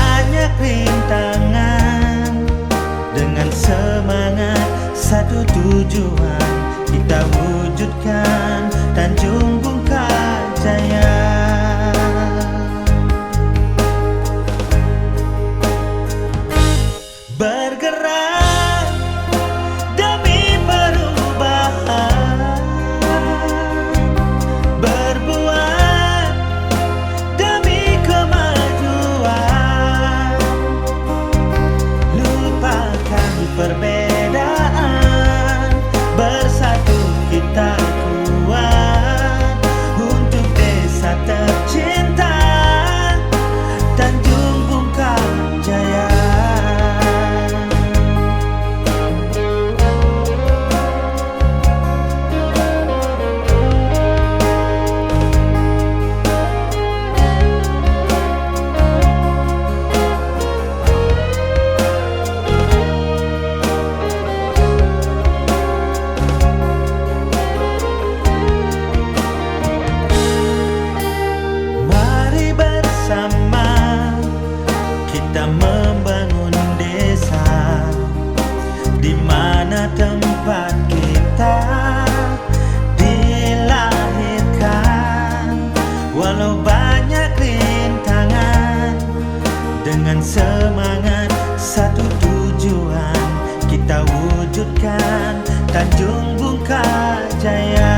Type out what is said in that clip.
banyak rintangan, dengan semangat satu tujuan kita wujudkan Tanjung Bungkajaya. Bergerak demi perubahan, berbuat demi kemajuan, lupakan perbedaan, bersatu kita kuat untuk desa tercinta Tanjung Bungkajaya. Kita membangun desa di mana tempat kita dilahirkan. Walau banyak rintangan, dengan semangat satu tujuan kita wujudkan Tanjung Bungkajaya.